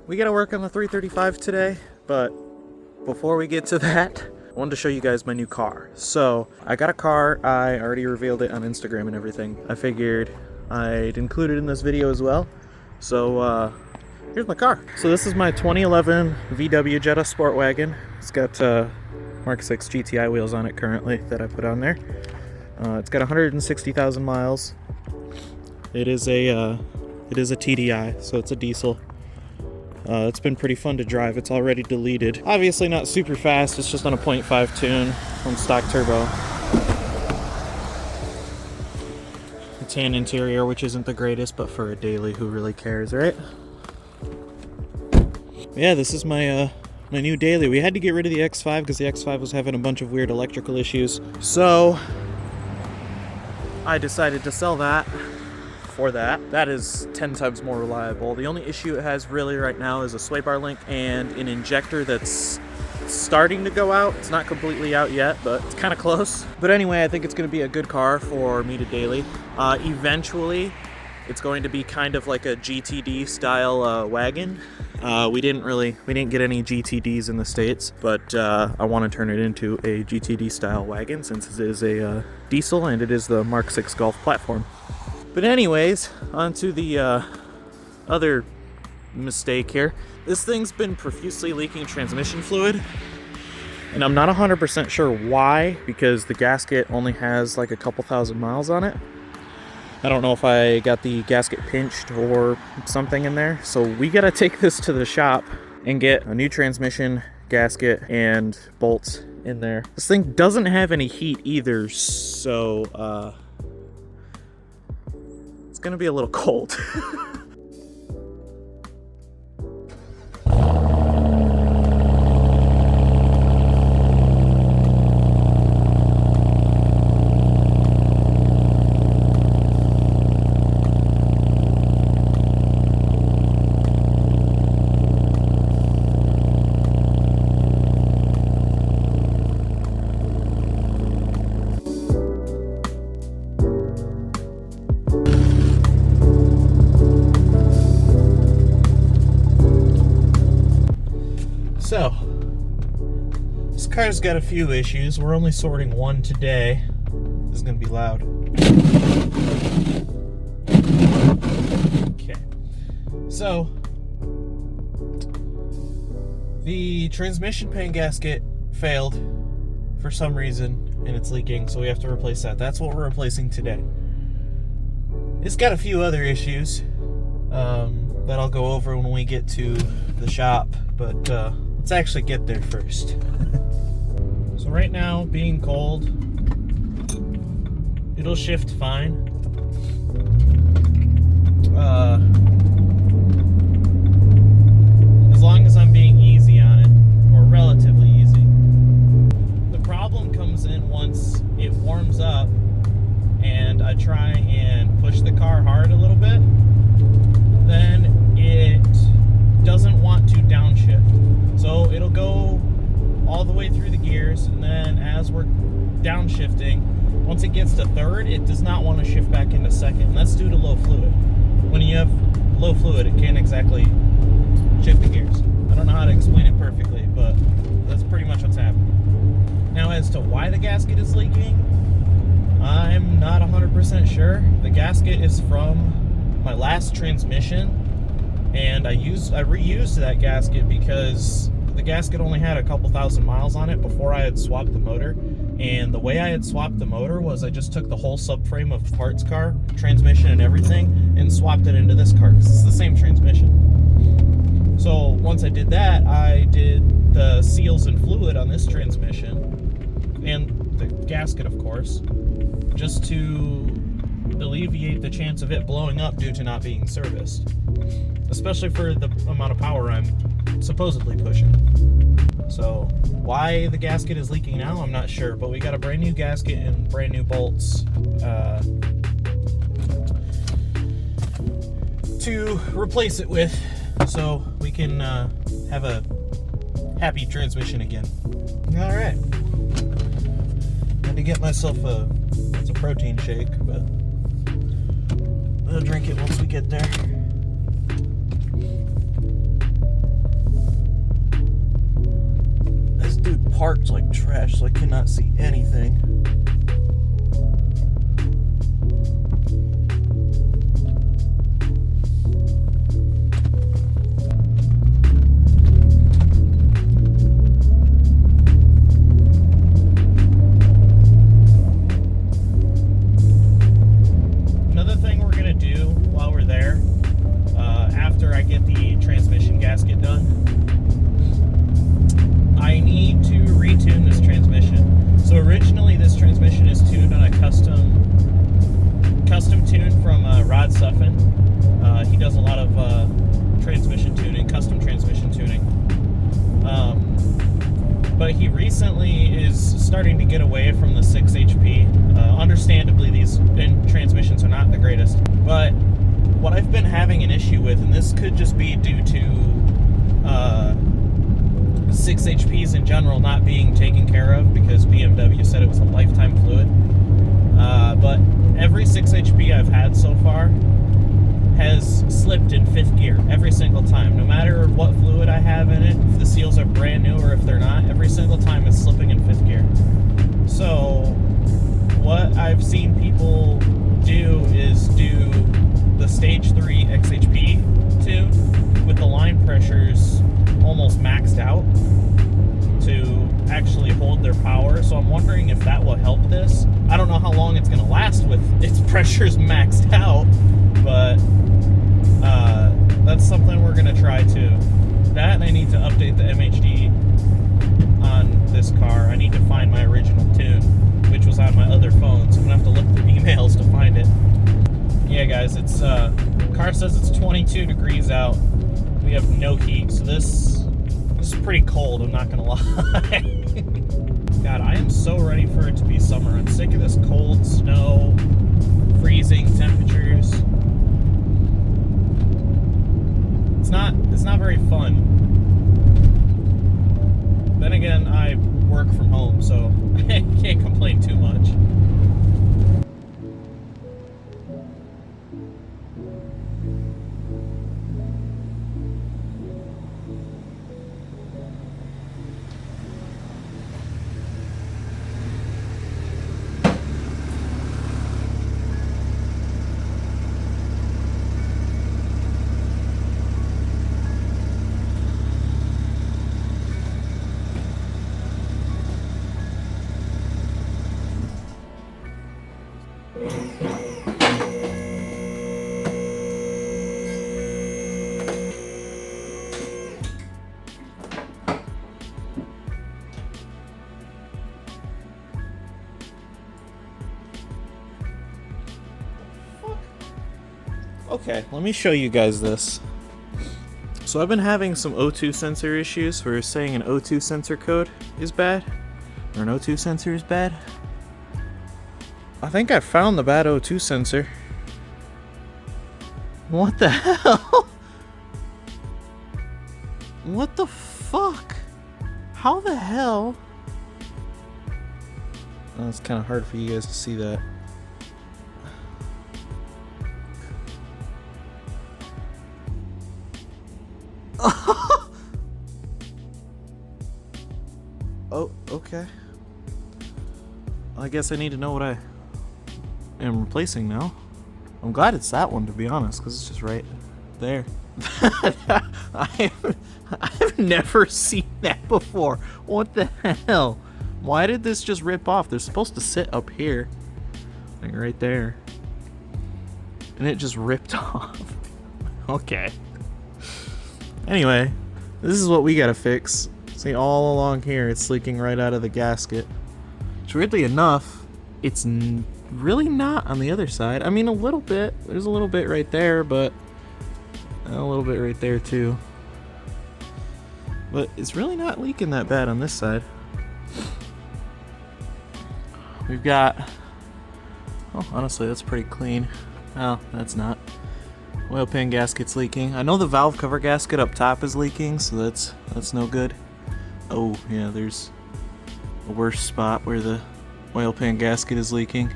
We gotta work on the 335 today, but before we get to that, I wanted to show you guys my new car. So, I got a car, I already revealed it on Instagram and everything. I figured I'd include it in this video as well. So, here's my car. So this is my 2011 VW Jetta Sport Wagon. It's got Mark 6 GTI wheels on it currently that I put on there. It's got 160,000 miles. It is a TDI, so it's a diesel. It's been pretty fun to drive. It's already deleted. Obviously not super fast, it's just on a 0.5 tune on stock turbo. A tan interior, which isn't the greatest, but for a daily, who really cares, right? Yeah, this is my my new daily. We had to get rid of the X5 because the X5 was having a bunch of weird electrical issues. So I decided to sell that for that. That is 10 times more reliable. The only issue it has really right now is a sway bar link and an injector that's starting to go out. It's not completely out yet, but it's kind of close. But anyway, I think it's going to be a good car for me to daily. Eventually, it's going to be kind of like a GTD style wagon. We didn't get any GTDs in the States, but I want to turn it into a GTD style wagon since it is a diesel and it is the Mark 6 Golf platform. But anyways, on to the other mistake here. This thing's been profusely leaking transmission fluid, and I'm not 100% sure why, because the gasket only has like a couple thousand miles on it. I don't know if I got the gasket pinched or something in there. So we gotta take this to the shop and get a new transmission, gasket, and bolts in there. This thing doesn't have any heat either, so it's gonna be a little cold. So, this car's got a few issues. We're only sorting one today. This is gonna be loud. Okay. So, the transmission pan gasket failed for some reason, and it's leaking, so we have to replace that. That's what we're replacing today. It's got a few other issues that I'll go over when we get to the shop, but let's actually get there first. So right now, being cold, it'll shift fine. As long as I'm being easy on it, or relatively easy. The problem comes in once it warms up and I try and push the car hard a little bit, then it doesn't want to downshift. So it'll go all the way through the gears, and then as we're downshifting, once it gets to third, it does not want to shift back into second, and that's due to low fluid. When you have low fluid, it can't exactly shift the gears. I don't know how to explain it perfectly, but that's pretty much what's happening. Now, as to why the gasket is leaking, I'm not 100% sure. The gasket is from my last transmission, and I reused that gasket because the gasket only had a couple thousand miles on it before I had swapped the motor. And the way I had swapped the motor was I just took the whole subframe of the parts car, transmission and everything, and swapped it into this car because it's the same transmission. So once I did that, I did the seals and fluid on this transmission and the gasket, of course, just to alleviate the chance of it blowing up due to not being serviced, especially for the amount of power I'm supposedly pushing. So why the gasket is leaking now, I'm not sure, but we got a brand new gasket and brand new bolts to replace it with, so we can have a happy transmission again. All right, had to get myself it's a protein shake, but I'll drink it once we get there. dash, so I cannot see anything. Another thing we're gonna do while we're there, after I get the transmission gasket done, I need to retune this transmission. So originally this transmission is tuned on a custom tune from Rod Suffin. He does a lot of transmission tuning, custom transmission tuning. But he recently is starting to get away from the 6 HP. Understandably, these transmissions are not the greatest. But what I've been having an issue with, and this could just be due to 6 HPs in general not being taken care of, because BMW said it was a lifetime fluid. But every 6 HP I've had so far has slipped in 5th gear every single time. No matter what fluid I have in it, if the seals are brand new or if they're not, every single time it's slipping in 5th gear. So what I've seen people do is do the stage 3 XHP tune with the line pressures almost maxed out to actually hold their power. So I'm wondering if that will help this. I don't know how long it's going to last with its pressures maxed out, but that's something we're going to try too. That, and I need to update the MHD on this car. I need to find my original tune, which was on my other phone, so I'm going to have to look through emails to find it. Yeah, guys, it's car says it's 22 degrees out. We have no heat, so this is pretty cold, I'm not gonna lie. God, I am so ready for it to be summer. I'm sick of this cold, snow, freezing temperatures. It's not very fun. Then again, I work from home, so I can't complain too much. Okay, let me show you guys this. So I've been having some O2 sensor issues for saying an O2 sensor code is bad, or an O2 sensor is bad. I think I found the bad O2 sensor. What the hell? What the fuck? How the hell? Oh, it's kind of hard for you guys to see that. Oh, okay. I guess I need to know what I am replacing now. I'm glad it's that one, to be honest, because it's just right there. I've never seen that before. What the hell? Why did this just rip off? They're supposed to sit up here, like right there, and it just ripped off. Okay. Anyway, this is what we gotta fix. See, all along here, it's leaking right out of the gasket. Which, weirdly enough, it's really not on the other side. I mean, a little bit. There's a little bit right there, but a little bit right there too. But it's really not leaking that bad on this side. We've got... Oh, honestly, that's pretty clean. Oh, that's not. Oil pan gasket's leaking. I know the valve cover gasket up top is leaking, so that's no good. Oh, yeah, there's a worse spot where the oil pan gasket is leaking.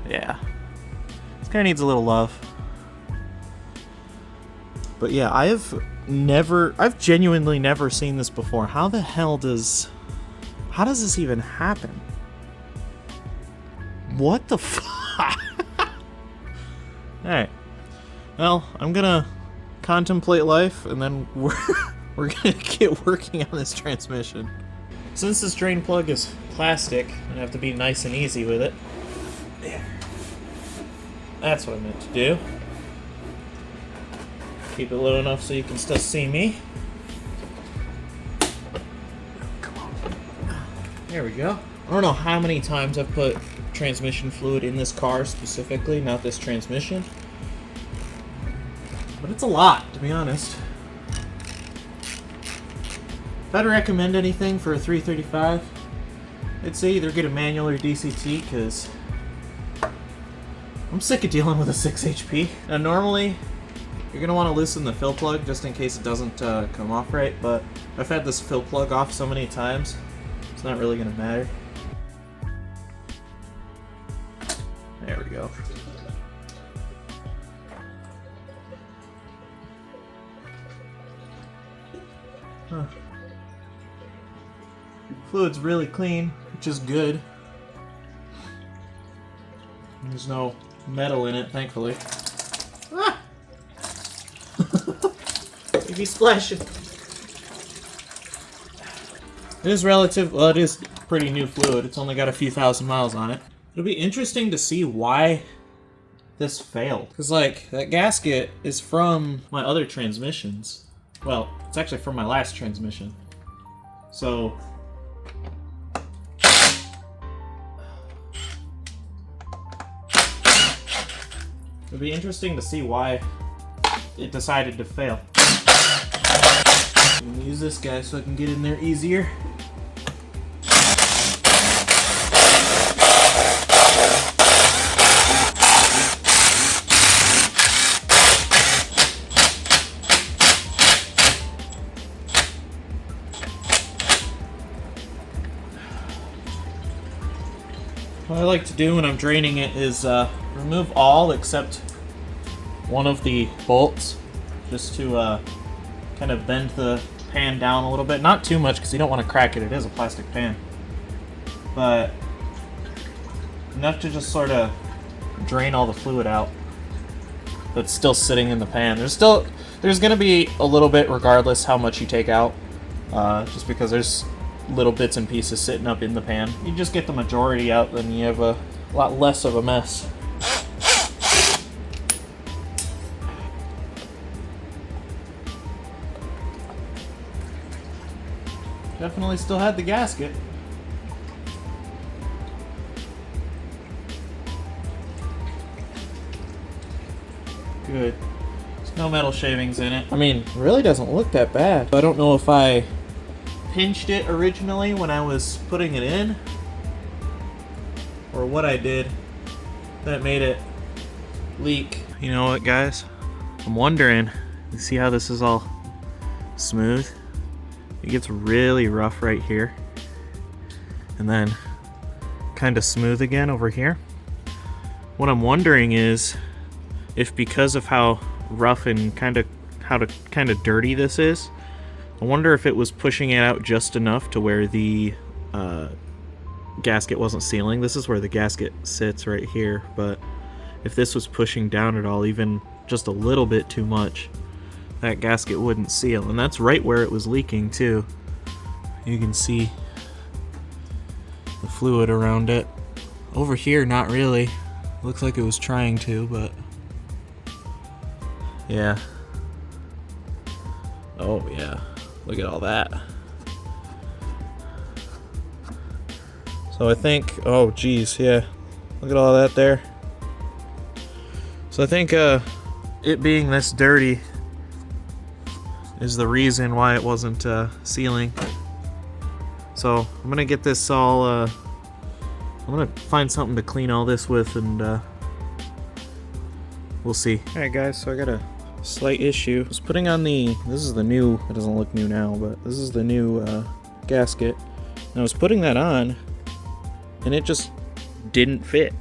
Yeah. This kind of needs a little love. But yeah, I've genuinely never seen this before. How the hell does How does this even happen? What the fuck? Alright. Well, I'm gonna contemplate life, and then we're gonna get working on this transmission. Since this drain plug is plastic, I'm gonna have to be nice and easy with it. There. That's what I meant to do. Keep it low enough so you can still see me. Come on. There we go. I don't know how many times I've put transmission fluid in this car specifically, not this transmission. But it's a lot, to be honest. If I'd recommend anything for a 335, I'd say either get a manual or DCT, because I'm sick of dealing with a 6 HP. Now normally, you're going to want to loosen the fill plug just in case it doesn't come off right, but I've had this fill plug off so many times, it's not really going to matter. There we go. Huh. Fluid's really clean, which is good. There's no metal in it, thankfully. Ah! If you splash it. It is well, it is pretty new fluid. It's only got a few thousand miles on it. It'll be interesting to see why this failed. Because, like, that gasket is from my other transmissions. Well, it's actually from my last transmission. So... it'll be interesting to see why it decided to fail. I'm gonna use this guy so I can get in there easier. What I like to do when I'm draining it is remove all except one of the bolts, just to kind of bend the pan down a little bit. Not too much because you don't want to crack it, it is a plastic pan. But enough to just sort of drain all the fluid out that's still sitting in the pan. There's going to be a little bit regardless how much you take out, just because there's little bits and pieces sitting up in the pan. You just get the majority out, then you have a lot less of a mess. Definitely still had the gasket. Good. There's no metal shavings in it. I mean, it really doesn't look that bad. I don't know if I pinched it originally when I was putting it in, or what I did that made it leak. You know what, guys? I'm wondering, you see how this is all smooth? It gets really rough right here, and then kind of smooth again over here. What I'm wondering is if, because of how rough and kind of dirty this is, I wonder if it was pushing it out just enough to where the gasket wasn't sealing. This is where the gasket sits right here, but if this was pushing down at all, even just a little bit too much, that gasket wouldn't seal. And that's right where it was leaking too. You can see the fluid around it. Over here, not really. Looks like it was trying to, but yeah. Oh yeah. Look at all that. So I think, oh geez, yeah. Look at all that there. So I think it being this dirty is the reason why it wasn't sealing. So I'm gonna get this all, I'm gonna find something to clean all this with, and we'll see. Alright guys, so I got a slight issue. I was putting on this is the new, it doesn't look new now, but this is the new gasket. And I was putting that on, and it just didn't fit.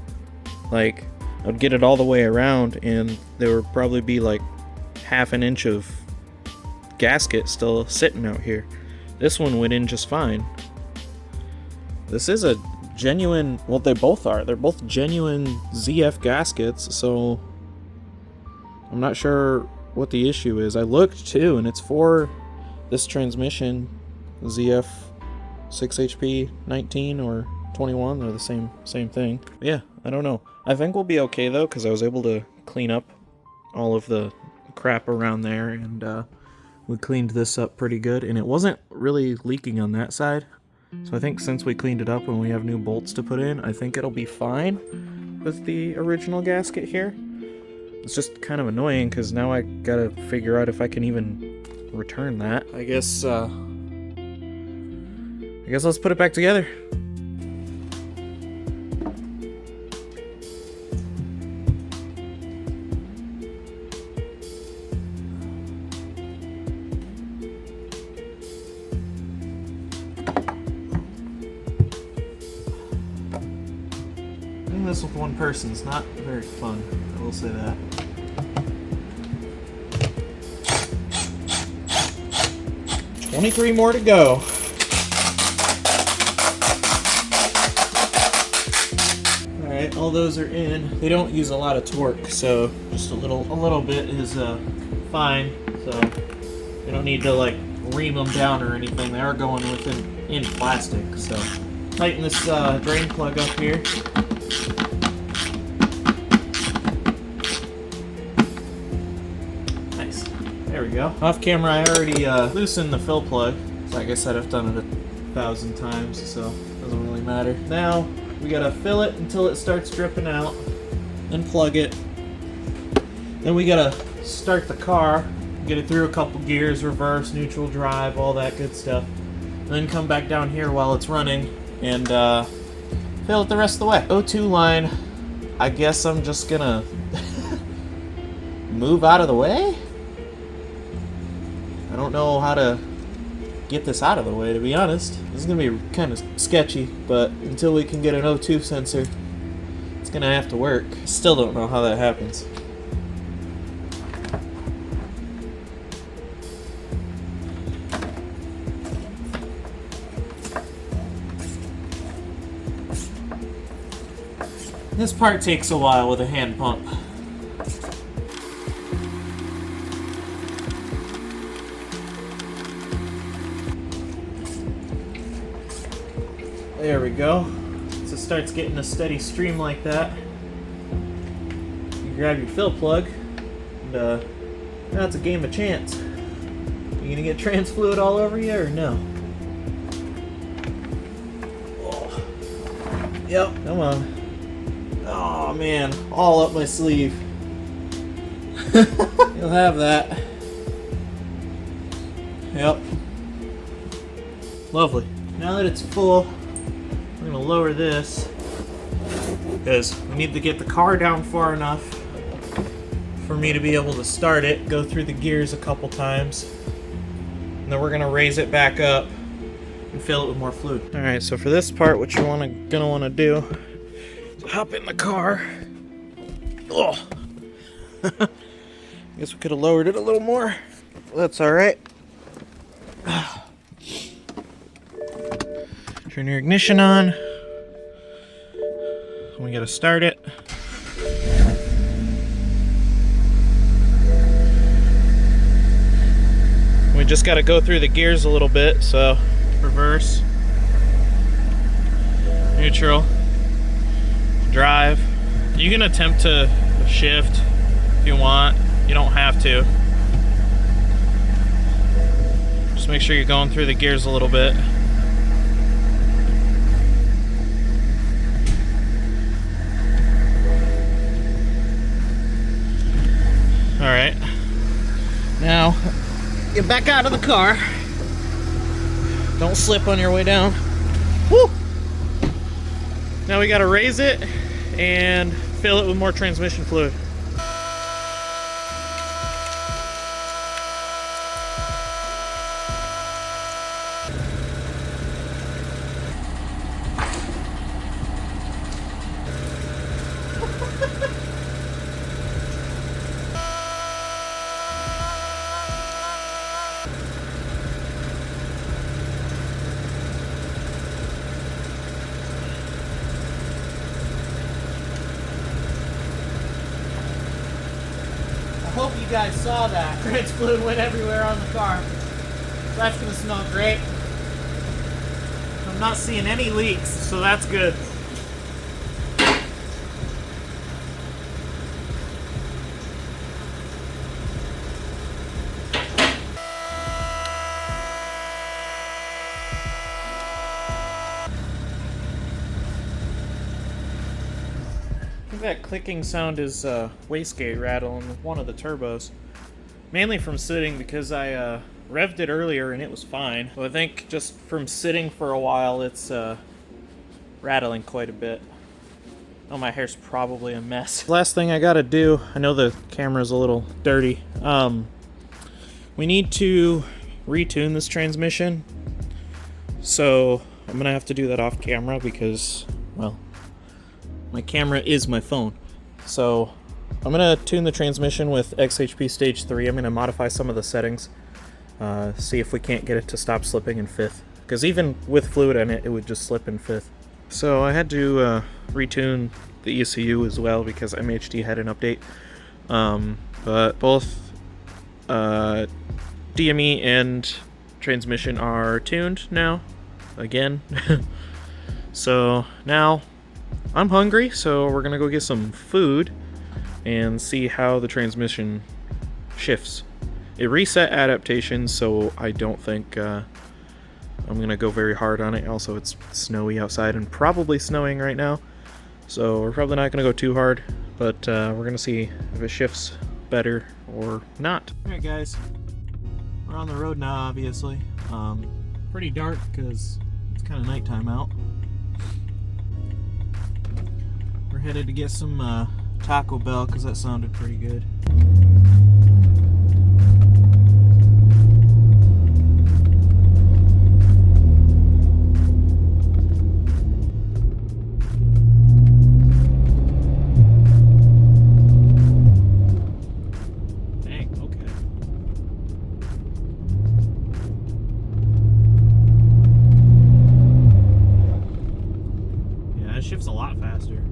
Like, I would get it all the way around, and there would probably be like half an inch of gasket still sitting out here. This one went in just fine. This is a genuine, well, they both are. They're both genuine ZF gaskets, so I'm not sure what the issue is. I looked too, and it's for this transmission, ZF 6HP 19 or 21. They're the same thing. Yeah, I don't know. I think we'll be okay though, because I was able to clean up all of the crap around there, and we cleaned this up pretty good, and it wasn't really leaking on that side. So I think since we cleaned it up and we have new bolts to put in, I think it'll be fine with the original gasket here. It's just kind of annoying because now I gotta figure out if I can even return that. I guess let's put it back together. Doing this with one person is not very fun, I will say that. $23 more to go. Alright, all those are in. They don't use a lot of torque, so just a little bit is fine. So you don't need to like ream them down or anything. They are going in plastic, so tighten this drain plug up here. Nice. There we go. Off camera, I already loosened the fill plug. So like I said, I've done it 1,000 times, so it doesn't really matter. Now we gotta fill it until it starts dripping out, then plug it. Then we gotta start the car, get it through a couple gears, reverse, neutral, drive, all that good stuff. Then come back down here while it's running and fill it the rest of the way. O2 line, I guess I'm just gonna move out of the way? I don't know how to get this out of the way, to be honest. This is gonna be kind of sketchy, but until we can get an O2 sensor, it's gonna have to work. Still don't know how that happens. This part takes a while with a hand pump. There we go. So it starts getting a steady stream like that. You grab your fill plug, and now it's a game of chance. You gonna get trans fluid all over you or no? Oh. Yep, come on. Oh man, all up my sleeve. You'll have that. Yep. Lovely. Now that it's full, I'm gonna lower this because we need to get the car down far enough for me to be able to start it, go through the gears a couple times, and then we're gonna raise it back up and fill it with more fluid. All right, so for this part, what you're gonna wanna do is hop in the car. Oh, I guess we could have lowered it a little more. That's all right. Turn your ignition on. We gotta start it. We just gotta go through the gears a little bit, so reverse, neutral, drive. You can attempt to shift if you want. You don't have to. Just make sure you're going through the gears a little bit. Alright, now get back out of the car. Don't slip on your way down. Woo! Now we gotta raise it and fill it with more transmission fluid. if you guys saw that. Trans fluid went everywhere on the car. So that's gonna smell great. I'm not seeing any leaks, so that's good. I think that clicking sound is wastegate rattle in one of the turbos. Mainly from sitting, because I revved it earlier and it was fine. So I think just from sitting for a while it's rattling quite a bit. Oh, my hair's probably a mess. Last thing I gotta do, I know the camera's a little dirty. We need to retune this transmission. So I'm gonna have to do that off camera because, well, my camera is my phone. So I'm gonna tune the transmission with XHP Stage 3. I'm gonna modify some of the settings, see if we can't get it to stop slipping in 5th. Because even with fluid in it, it would just slip in 5th. So I had to retune the ECU as well because MHD had an update. But both DME and transmission are tuned now, again. So now I'm hungry, so we're gonna go get some food and see how the transmission shifts. It reset adaptation, so I don't think I'm gonna go very hard on it. Also, it's snowy outside and probably snowing right now, so we're probably not gonna go too hard, but we're gonna see if it shifts better or not. Alright guys, we're on the road now, obviously. Pretty dark because it's kind of nighttime out. We're headed to get some Taco Bell because that sounded pretty good. Shifts a lot faster.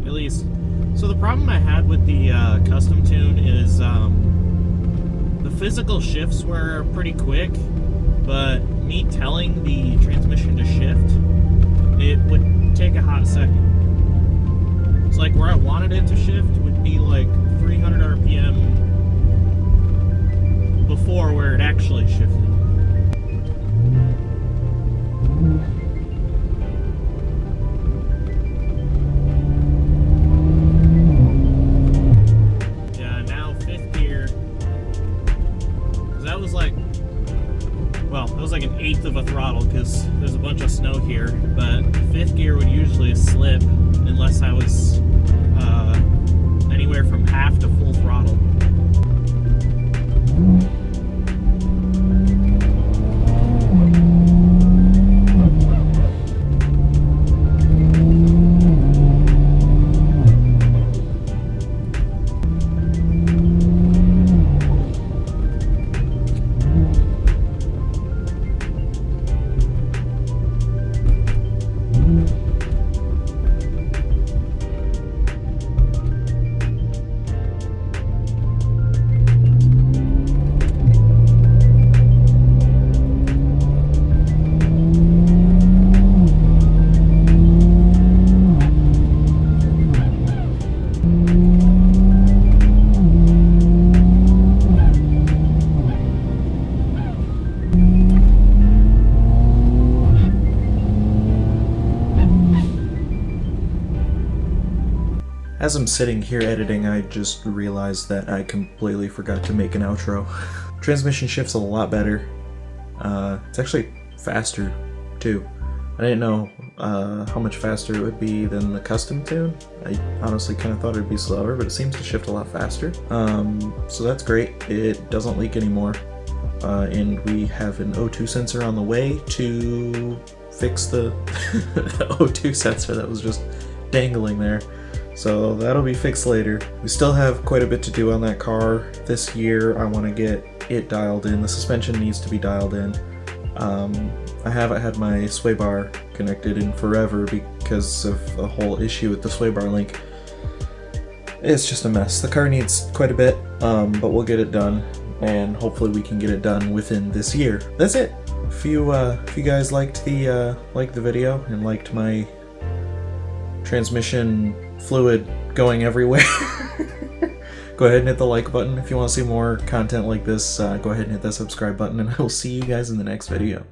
At least. So the problem I had with the custom tune is the physical shifts were pretty quick, but me telling the transmission to shift, it would take a hot second. It's like where I wanted it to shift would be like 300 RPM before where it actually shifted. Yeah, now 5th gear. That was like, well, that was like an 1/8 of a throttle because there's a bunch of snow here. But 5th gear would usually slip unless I was anywhere from half to full throttle. As I'm sitting here editing, I just realized that I completely forgot to make an outro. Transmission shifts a lot better. It's actually faster, too. I didn't know how much faster it would be than the custom tune. I honestly kind of thought it would be slower, but it seems to shift a lot faster. So that's great. It doesn't leak anymore. And we have an O2 sensor on the way to fix the O2 sensor that was just dangling there. So that'll be fixed later. We still have quite a bit to do on that car. This year I want to get it dialed in. The suspension needs to be dialed in. I haven't had my sway bar connected in forever because of a whole issue with the sway bar link. It's just a mess. The car needs quite a bit, but we'll get it done, and hopefully we can get it done within this year. That's it. If you guys liked the video and liked my transmission fluid going everywhere, go ahead and hit the like button. If you want to see more content like this, go ahead and hit that subscribe button, and I will see you guys in the next video.